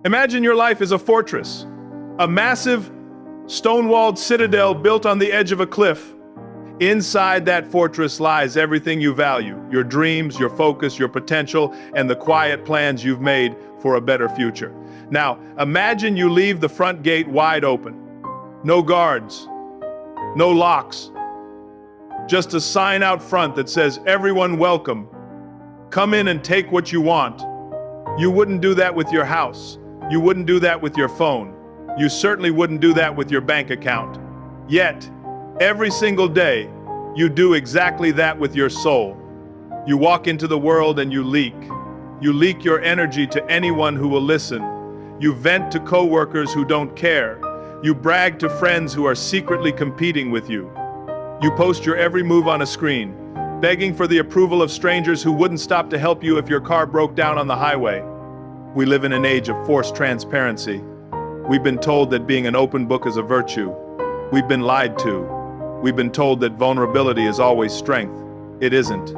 Imagine your life is a fortress, a massive, stone-walled citadel built on the edge of a cliff. Inside that fortress lies everything you value, your dreams, your focus, your potential, and the quiet plans you've made for a better future. Now, imagine you leave the front gate wide open. No guards, no locks, just a sign out front that says, "Everyone welcome. Come in and take what you want." You wouldn't do that with your house. You wouldn't do that with your phone. You certainly wouldn't do that with your bank account. Yet, every single day, you do exactly that with your soul. You walk into the world and you leak. You leak your energy to anyone who will listen. You vent to coworkers who don't care. You brag to friends who are secretly competing with you. You post your every move on a screen, begging for the approval of strangers who wouldn't stop to help you if your car broke down on the highway. We live in an age of forced transparency. We've been told that being an open book is a virtue. We've been lied to. We've been told that vulnerability is always strength. It isn't.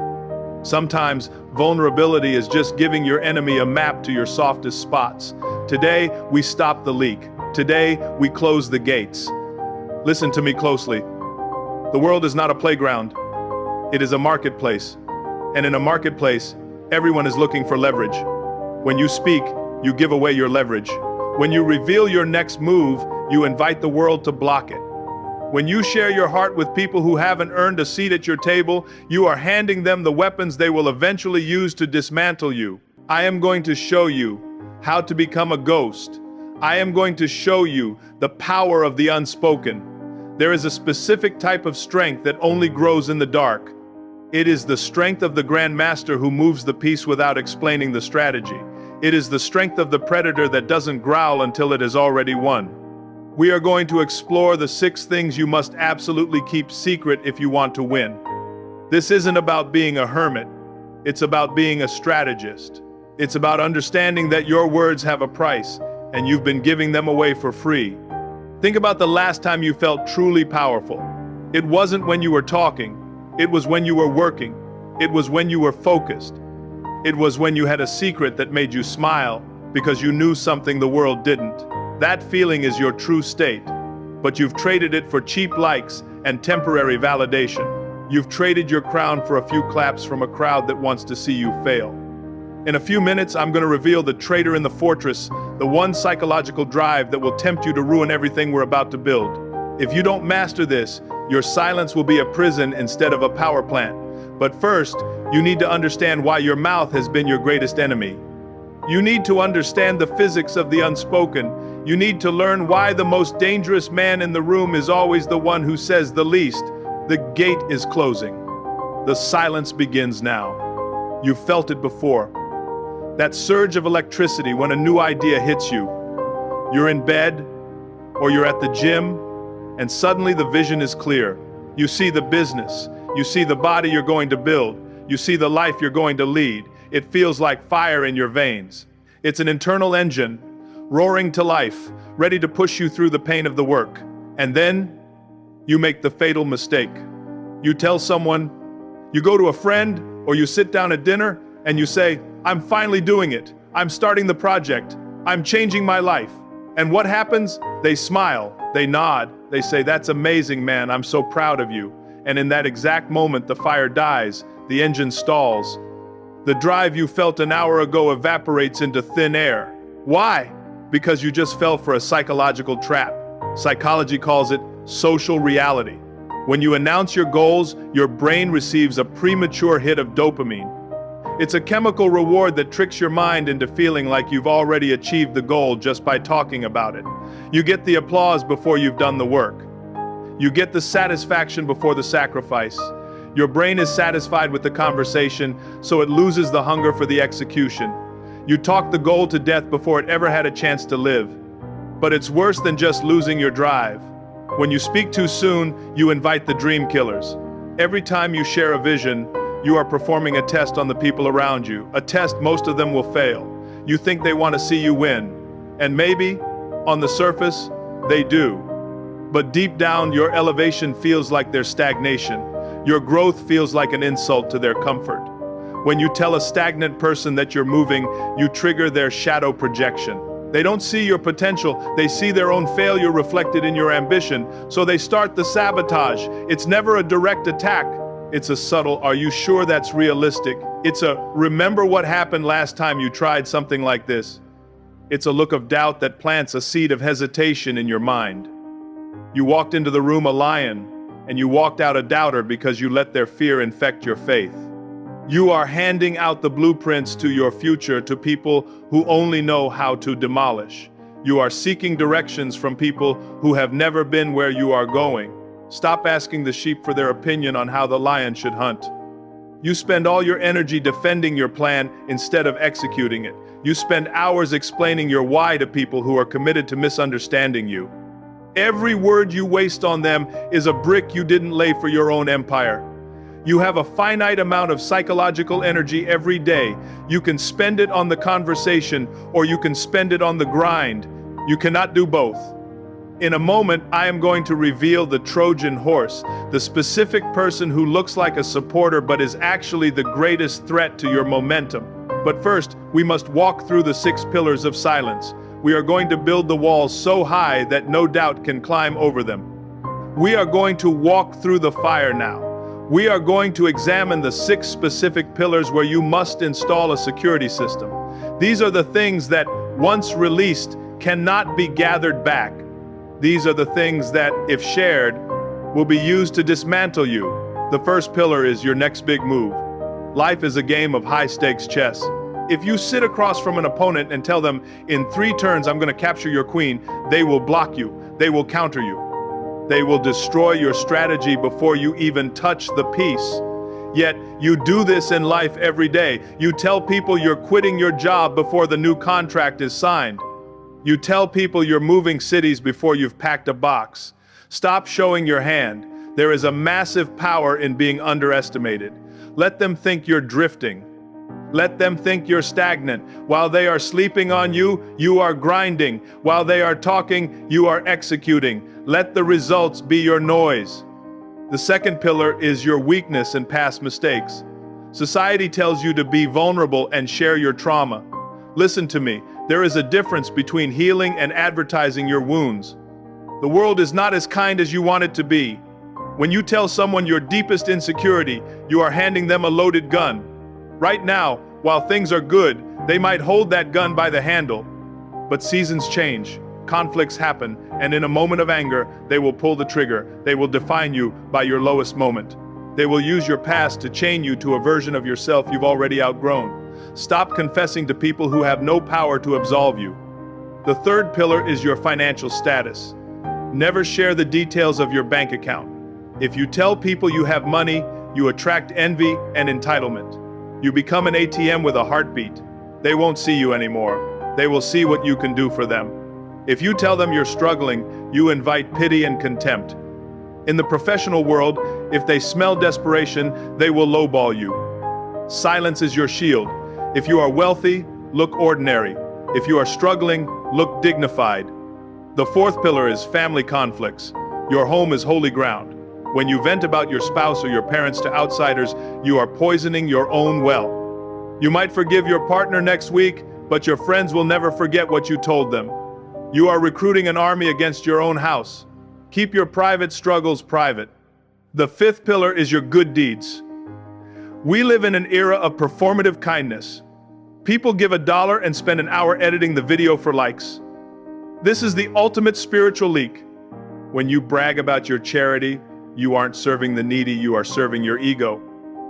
Sometimes vulnerability is just giving your enemy a map to your softest spots. Today, we stop the leak. Today, we close the gates. Listen to me closely. The world is not a playground. It is a marketplace. And in a marketplace, everyone is looking for leverage. When you speak, you give away your leverage. When you reveal your next move, you invite the world to block it. When you share your heart with people who haven't earned a seat at your table, you are handing them the weapons they will eventually use to dismantle you. I am going to show you how to become a ghost. I am going to show you the power of the unspoken. There is a specific type of strength that only grows in the dark. It is the strength of the Grand Master who moves the piece without explaining the strategy. It is the strength of the predator that doesn't growl until it has already won. We are going to explore the 6 things you must absolutely keep secret if you want to win. This isn't about being a hermit. It's about being a strategist. It's about understanding that your words have a price, and you've been giving them away for free. Think about the last time you felt truly powerful. It wasn't when you were talking. It was when you were working. It was when you were focused. It was when you had a secret that made you smile because you knew something the world didn't. That feeling is your true state, but you've traded it for cheap likes and temporary validation. You've traded your crown for a few claps from a crowd that wants to see you fail. In a few minutes, I'm going to reveal the traitor in the fortress, the one psychological drive that will tempt you to ruin everything we're about to build. If you don't master this, your silence will be a prison instead of a power plant. But first, you need to understand why your mouth has been your greatest enemy. You need to understand the physics of the unspoken. You need to learn why the most dangerous man in the room is always the one who says the least. The gate is closing. The silence begins now. You've felt it before. That surge of electricity when a new idea hits you. You're in bed, or you're at the gym, and suddenly the vision is clear. You see the business. You see the body you're going to build. You see the life you're going to lead. It feels like fire in your veins. It's an internal engine, roaring to life, ready to push you through the pain of the work. And then, you make the fatal mistake. You tell someone, you go to a friend, or you sit down at dinner, and you say, "I'm finally doing it. I'm starting the project. I'm changing my life." And what happens? They smile, they nod, they say, "That's amazing, man. I'm so proud of you." And in that exact moment, the fire dies, the engine stalls. The drive you felt an hour ago evaporates into thin air. Why? Because you just fell for a psychological trap. Psychology calls it social reality. When you announce your goals, your brain receives a premature hit of dopamine. It's a chemical reward that tricks your mind into feeling like you've already achieved the goal just by talking about it. You get the applause before you've done the work. You get the satisfaction before the sacrifice. Your brain is satisfied with the conversation, so it loses the hunger for the execution. You talk the goal to death before it ever had a chance to live. But it's worse than just losing your drive. When you speak too soon, you invite the dream killers. Every time you share a vision, you are performing a test on the people around you, a test most of them will fail. You think they want to see you win, and maybe, on the surface, they do. But deep down, your elevation feels like their stagnation. Your growth feels like an insult to their comfort. When you tell a stagnant person that you're moving, you trigger their shadow projection. They don't see your potential, they see their own failure reflected in your ambition, so they start the sabotage. It's never a direct attack. It's a subtle, "Are you sure that's realistic?" It's a, "Remember what happened last time you tried something like this?" It's a look of doubt that plants a seed of hesitation in your mind. You walked into the room a lion, and you walked out a doubter because you let their fear infect your faith. You are handing out the blueprints to your future to people who only know how to demolish. You are seeking directions from people who have never been where you are going. Stop asking the sheep for their opinion on how the lion should hunt. You spend all your energy defending your plan instead of executing it. You spend hours explaining your why to people who are committed to misunderstanding you. Every word you waste on them is a brick you didn't lay for your own empire. You have a finite amount of psychological energy every day. You can spend it on the conversation, or you can spend it on the grind. You cannot do both. In a moment, I am going to reveal the Trojan horse, the specific person who looks like a supporter but is actually the greatest threat to your momentum. But first, we must walk through the 6 pillars of silence. We are going to build the walls so high that no doubt can climb over them. We are going to walk through the fire now. We are going to examine the 6 specific pillars where you must install a security system. These are the things that, once released, cannot be gathered back. These are the things that, if shared, will be used to dismantle you. The first pillar is your next big move. Life is a game of high-stakes chess. If you sit across from an opponent and tell them, "In 3 turns I'm going to capture your queen," they will block you. They will counter you. They will destroy your strategy before you even touch the piece. Yet, you do this in life every day. You tell people you're quitting your job before the new contract is signed. You tell people you're moving cities before you've packed a box. Stop showing your hand. There is a massive power in being underestimated. Let them think you're drifting. Let them think you're stagnant. While they are sleeping on you, you are grinding. While they are talking, you are executing. Let the results be your noise. The second pillar is your weakness and past mistakes. Society tells you to be vulnerable and share your trauma. Listen to me. There is a difference between healing and advertising your wounds. The world is not as kind as you want it to be. When you tell someone your deepest insecurity, you are handing them a loaded gun. Right now, while things are good, they might hold that gun by the handle. But seasons change, conflicts happen, and in a moment of anger, they will pull the trigger. They will define you by your lowest moment. They will use your past to chain you to a version of yourself you've already outgrown. Stop confessing to people who have no power to absolve you. The third pillar is your financial status. Never share the details of your bank account. If you tell people you have money, you attract envy and entitlement. You become an ATM with a heartbeat. They won't see you anymore. They will see what you can do for them. If you tell them you're struggling, you invite pity and contempt. In the professional world, if they smell desperation, they will lowball you. Silence is your shield. If you are wealthy, look ordinary. If you are struggling, look dignified. The fourth pillar is family conflicts. Your home is holy ground. When you vent about your spouse or your parents to outsiders, you are poisoning your own well. You might forgive your partner next week, but your friends will never forget what you told them. You are recruiting an army against your own house. Keep your private struggles private. The fifth pillar is your good deeds. We live in an era of performative kindness. People give $1 and spend an hour editing the video for likes. This is the ultimate spiritual leak. When you brag about your charity, you aren't serving the needy, you are serving your ego.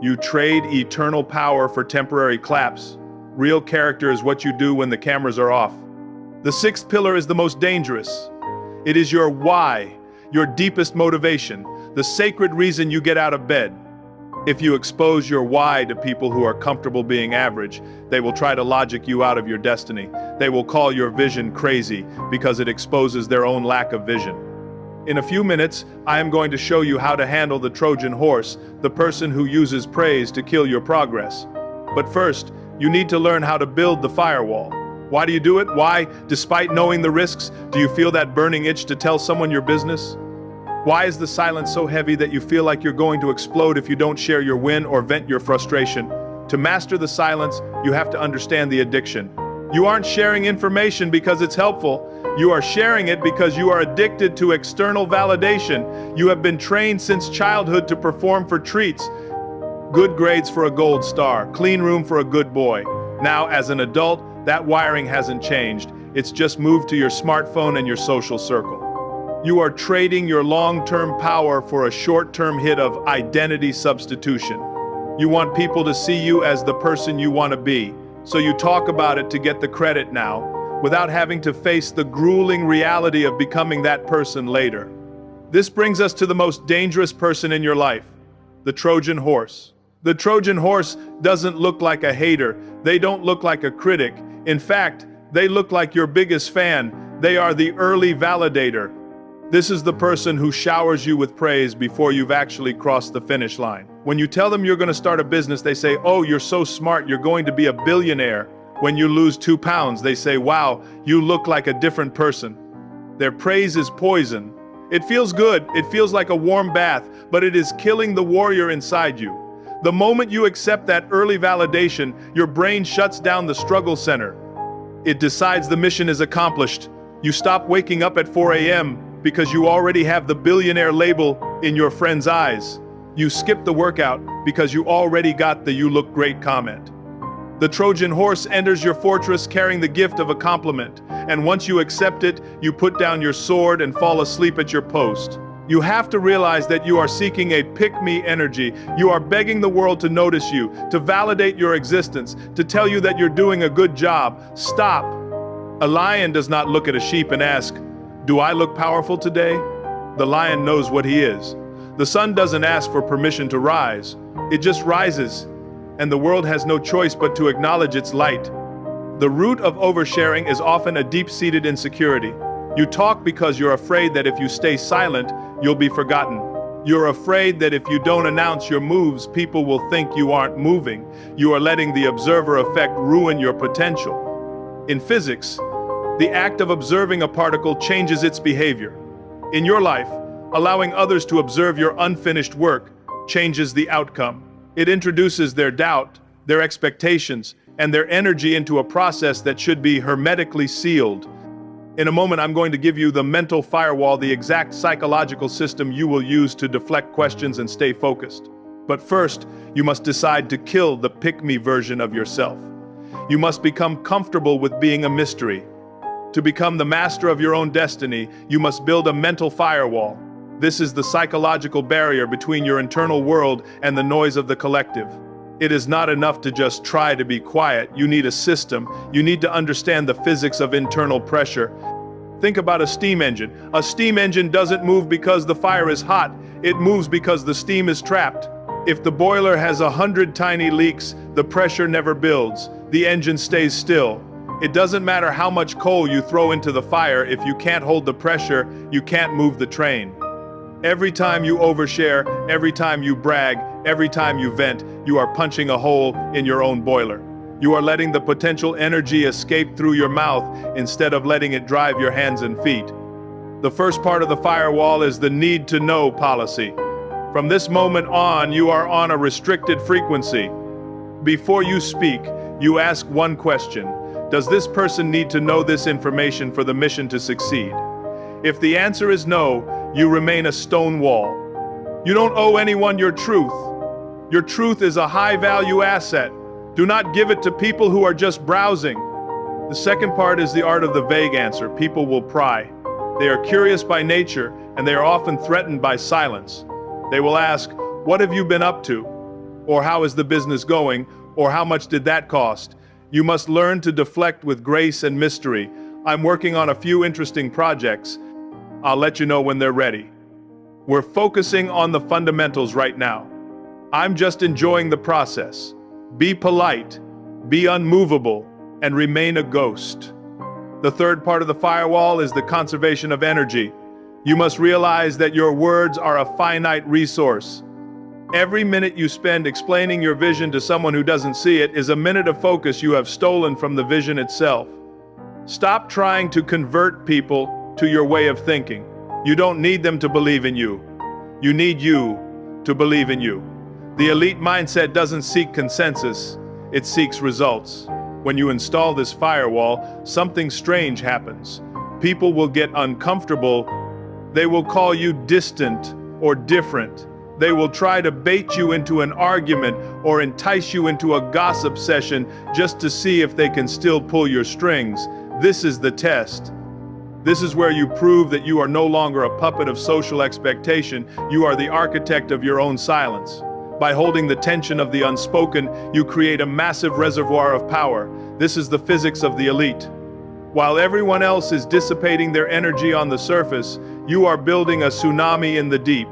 You trade eternal power for temporary claps. Real character is what you do when the cameras are off. The sixth pillar is the most dangerous. It is your why, your deepest motivation, the sacred reason you get out of bed. If you expose your why to people who are comfortable being average, they will try to logic you out of your destiny. They will call your vision crazy because it exposes their own lack of vision. In a few minutes, I am going to show you how to handle the Trojan horse, the person who uses praise to kill your progress. But first, you need to learn how to build the firewall. Why do you do it? Why, despite knowing the risks, do you feel that burning itch to tell someone your business? Why is the silence so heavy that you feel like you're going to explode if you don't share your win or vent your frustration? To master the silence, you have to understand the addiction. You aren't sharing information because it's helpful. You are sharing it because you are addicted to external validation. You have been trained since childhood to perform for treats. Good grades for a gold star, clean room for a good boy. Now, as an adult, that wiring hasn't changed. It's just moved to your smartphone and your social circle. You are trading your long-term power for a short-term hit of identity substitution. You want people to see you as the person you want to be, so you talk about it to get the credit now, without having to face the grueling reality of becoming that person later. This brings us to the most dangerous person in your life, the Trojan horse. The Trojan horse doesn't look like a hater. They don't look like a critic. In fact, they look like your biggest fan. They are the early validator. This is the person who showers you with praise before you've actually crossed the finish line. When you tell them you're going to start a business, they say, "Oh, you're so smart, you're going to be a billionaire." When you lose 2 pounds, they say, "Wow, you look like a different person." Their praise is poison. It feels good, it feels like a warm bath, but it is killing the warrior inside you. The moment you accept that early validation, your brain shuts down the struggle center. It decides the mission is accomplished. You stop waking up at 4 a.m. because you already have the billionaire label in your friend's eyes. You skip the workout because you already got the "you look great" comment. The Trojan horse enters your fortress carrying the gift of a compliment, and once you accept it, you put down your sword and fall asleep at your post. You have to realize that you are seeking a pick-me energy. You are begging the world to notice you, to validate your existence, to tell you that you're doing a good job. Stop. A lion does not look at a sheep and ask, "Do I look powerful today?" The lion knows what he is. The sun doesn't ask for permission to rise. It just rises, and the world has no choice but to acknowledge its light. The root of oversharing is often a deep-seated insecurity. You talk because you're afraid that if you stay silent, you'll be forgotten. You're afraid that if you don't announce your moves, people will think you aren't moving. You are letting the observer effect ruin your potential. In physics, the act of observing a particle changes its behavior. In your life, allowing others to observe your unfinished work changes the outcome. It introduces their doubt, their expectations, and their energy into a process that should be hermetically sealed. In a moment, I'm going to give you the mental firewall, the exact psychological system you will use to deflect questions and stay focused. But first, you must decide to kill the pick-me version of yourself. You must become comfortable with being a mystery. To become the master of your own destiny, you must build a mental firewall. This is the psychological barrier between your internal world and the noise of the collective. It is not enough to just try to be quiet. You need a system. You need to understand the physics of internal pressure. Think about a steam engine. A steam engine doesn't move because the fire is hot. It moves because the steam is trapped. If the boiler has 100 tiny leaks, the pressure never builds. The engine stays still. It doesn't matter how much coal you throw into the fire. If you can't hold the pressure, you can't move the train. Every time you overshare, every time you brag, every time you vent, you are punching a hole in your own boiler. You are letting the potential energy escape through your mouth instead of letting it drive your hands and feet. The first part of the firewall is the need to know policy. From this moment on, you are on a restricted frequency. Before you speak, you ask one question. Does this person need to know this information for the mission to succeed? If the answer is no, you remain a stone wall. You don't owe anyone your truth. Your truth is a high-value asset. Do not give it to people who are just browsing. The second part is the art of the vague answer. People will pry. They are curious by nature, and they are often threatened by silence. They will ask, "What have you been up to?" Or "How is the business going?" Or "How much did that cost?" You must learn to deflect with grace and mystery. I'm working on a few interesting projects. I'll let you know when they're ready. We're focusing on the fundamentals right now. I'm just enjoying the process. Be polite, be unmovable, and remain a ghost. The third part of the firewall is the conservation of energy. You must realize that your words are a finite resource. Every minute you spend explaining your vision to someone who doesn't see it is a minute of focus you have stolen from the vision itself. Stop trying to convert people to your way of thinking. You don't need them to believe in you. You need you to believe in you. The elite mindset doesn't seek consensus, it seeks results. When you install this firewall, something strange happens. People will get uncomfortable. They will call you distant or different. They will try to bait you into an argument or entice you into a gossip session just to see if they can still pull your strings. This is the test. This is where you prove that you are no longer a puppet of social expectation. You are the architect of your own silence. By holding the tension of the unspoken, you create a massive reservoir of power. This is the physics of the elite. While everyone else is dissipating their energy on the surface, you are building a tsunami in the deep.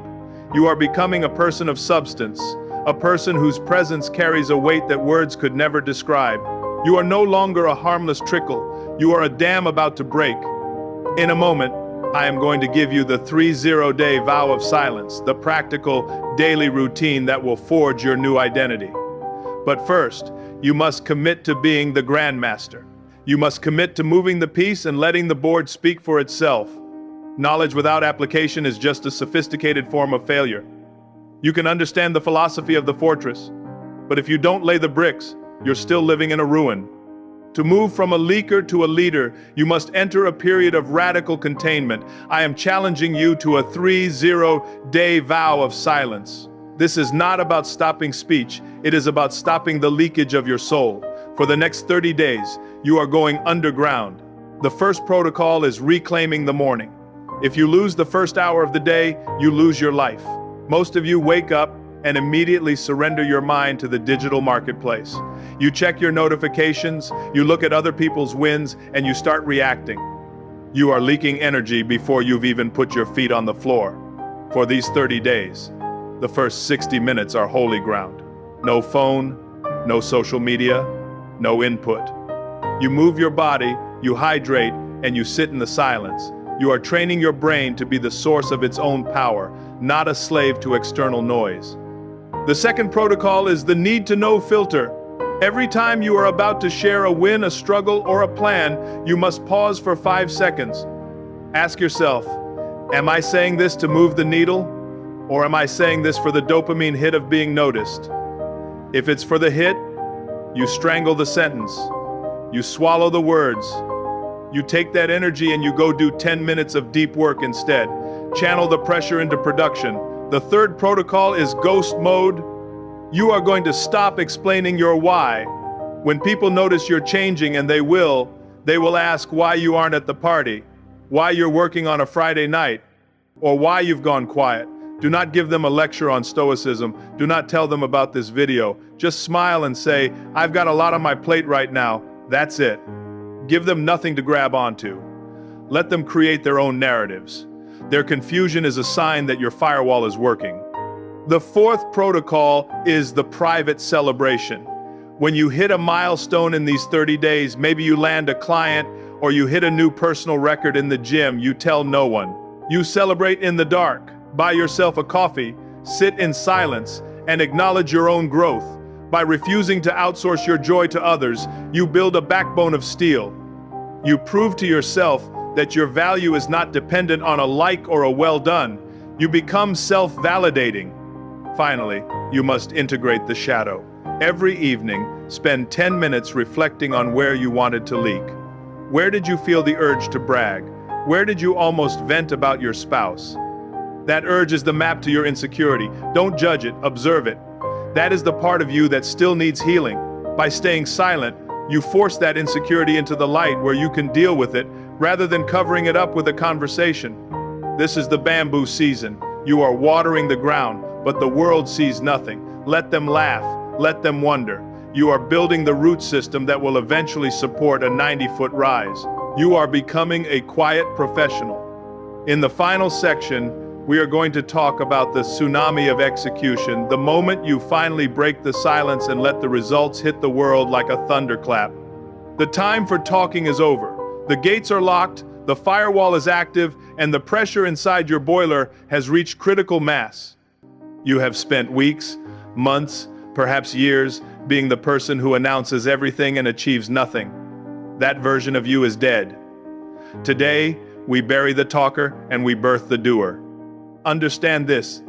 You are becoming a person of substance, a person whose presence carries a weight that words could never describe. You are no longer a harmless trickle. You are a dam about to break. In a moment, I am going to give you the 30-day vow of silence, the practical, daily routine that will forge your new identity. But first, you must commit to being the grandmaster. You must commit to moving the piece and letting the board speak for itself. Knowledge without application is just a sophisticated form of failure. You can understand the philosophy of the fortress, but if you don't lay the bricks, you're still living in a ruin. To move from a leaker to a leader, you must enter a period of radical containment. I am challenging you to a 30-day vow of silence. This is not about stopping speech, it is about stopping the leakage of your soul. For the next 30 days, you are going underground. The first protocol is reclaiming the morning. If you lose the first hour of the day, you lose your life. Most of you wake up and immediately surrender your mind to the digital marketplace. You check your notifications, you look at other people's wins, and you start reacting. You are leaking energy before you've even put your feet on the floor. For these 30 days, the first 60 minutes are holy ground. No phone, no social media, no input. You move your body, you hydrate, and you sit in the silence. You are training your brain to be the source of its own power, not a slave to external noise. The second protocol is the need-to-know filter. Every time you are about to share a win, a struggle, or a plan, you must pause for 5 seconds. Ask yourself, am I saying this to move the needle? Or am I saying this for the dopamine hit of being noticed? If it's for the hit, you strangle the sentence. You swallow the words. You take that energy and you go do 10 minutes of deep work instead. Channel the pressure into production. The third protocol is ghost mode. You are going to stop explaining your why. When people notice you're changing, and they will ask why you aren't at the party, why you're working on a Friday night, or why you've gone quiet. Do not give them a lecture on stoicism. Do not tell them about this video. Just smile and say, I've got a lot on my plate right now. That's it. Give them nothing to grab onto. Let them create their own narratives. Their confusion is a sign that your firewall is working. The fourth protocol is the private celebration. When you hit a milestone in these 30 days, maybe you land a client or you hit a new personal record in the gym, you tell no one. You celebrate in the dark, buy yourself a coffee, sit in silence, and acknowledge your own growth. By refusing to outsource your joy to others, you build a backbone of steel. You prove to yourself that your value is not dependent on a like or a well done. You become self-validating. Finally, you must integrate the shadow. Every evening, spend 10 minutes reflecting on where you wanted to leak. Where did you feel the urge to brag? Where did you almost vent about your spouse? That urge is the map to your insecurity. Don't judge it, observe it. That is the part of you that still needs healing. By staying silent, you force that insecurity into the light where you can deal with it, rather than covering it up with a conversation. This is the bamboo season. You are watering the ground, but the world sees nothing. Let them laugh, let them wonder. You are building the root system that will eventually support a 90-foot rise. You are becoming a quiet professional. In the final section, we are going to talk about the tsunami of execution, the moment you finally break the silence and let the results hit the world like a thunderclap. The time for talking is over. The gates are locked, the firewall is active, and the pressure inside your boiler has reached critical mass. You have spent weeks, months, perhaps years, being the person who announces everything and achieves nothing. That version of you is dead. Today, we bury the talker and we birth the doer. Understand this.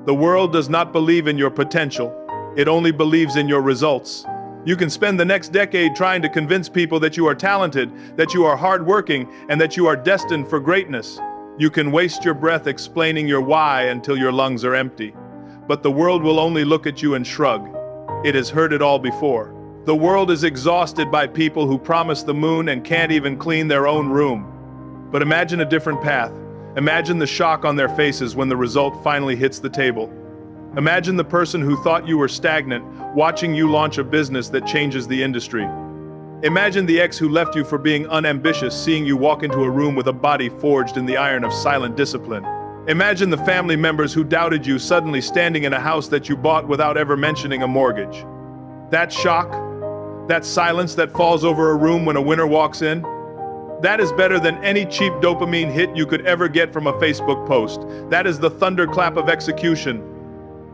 The world does not believe in your potential. It only believes in your results. You can spend the next decade trying to convince people that you are talented, that you are hardworking, and that you are destined for greatness. You can waste your breath explaining your why until your lungs are empty. But the world will only look at you and shrug. It has heard it all before. The world is exhausted by people who promise the moon and can't even clean their own room. But imagine a different path. Imagine the shock on their faces when the result finally hits the table. Imagine the person who thought you were stagnant, watching you launch a business that changes the industry. Imagine the ex who left you for being unambitious, seeing you walk into a room with a body forged in the iron of silent discipline. Imagine the family members who doubted you suddenly standing in a house that you bought without ever mentioning a mortgage. That shock, that silence that falls over a room when a winner walks in, that is better than any cheap dopamine hit you could ever get from a Facebook post. That is the thunderclap of execution.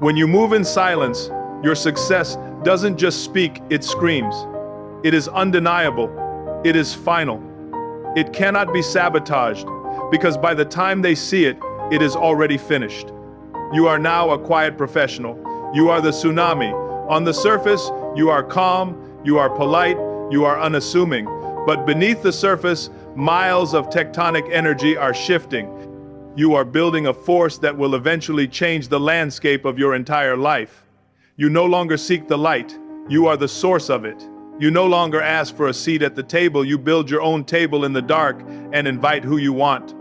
When you move in silence, your success doesn't just speak, it screams. It is undeniable. It is final. It cannot be sabotaged, because by the time they see it, it is already finished. You are now a quiet professional. You are the tsunami. On the surface, you are calm, you are polite, you are unassuming. But beneath the surface, miles of tectonic energy are shifting. You are building a force that will eventually change the landscape of your entire life. You no longer seek the light, you are the source of it. You no longer ask for a seat at the table, you build your own table in the dark and invite who you want.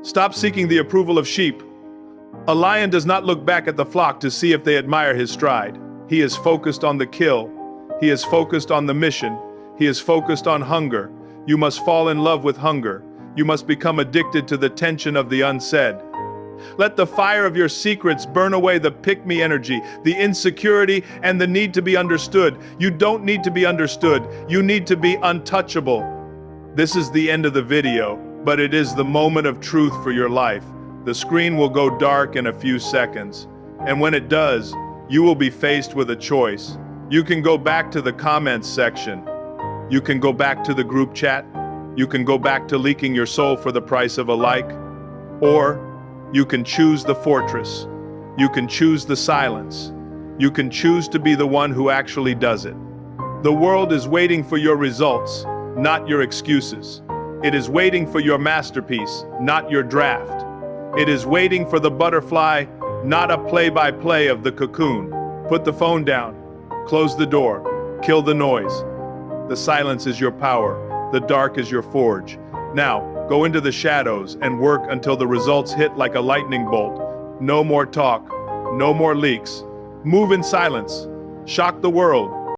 Stop seeking the approval of sheep. A lion does not look back at the flock to see if they admire his stride. He is focused on the kill. He is focused on the mission. He is focused on hunger. You must fall in love with hunger. You must become addicted to the tension of the unsaid. Let the fire of your secrets burn away the pick-me energy, the insecurity, and the need to be understood. You don't need to be understood. You need to be untouchable. This is the end of the video, but it is the moment of truth for your life. The screen will go dark in a few seconds. And when it does, you will be faced with a choice. You can go back to the comments section. You can go back to the group chat. You can go back to leaking your soul for the price of a like. Or you can choose the fortress. You can choose the silence. You can choose to be the one who actually does it. The world is waiting for your results, not your excuses. It is waiting for your masterpiece, not your draft. It is waiting for the butterfly, not a play-by-play of the cocoon. Put the phone down. Close the door. Kill the noise. The silence is your power. The dark is your forge. Now, go into the shadows and work until the results hit like a lightning bolt. No more talk. No more leaks. Move in silence. Shock the world.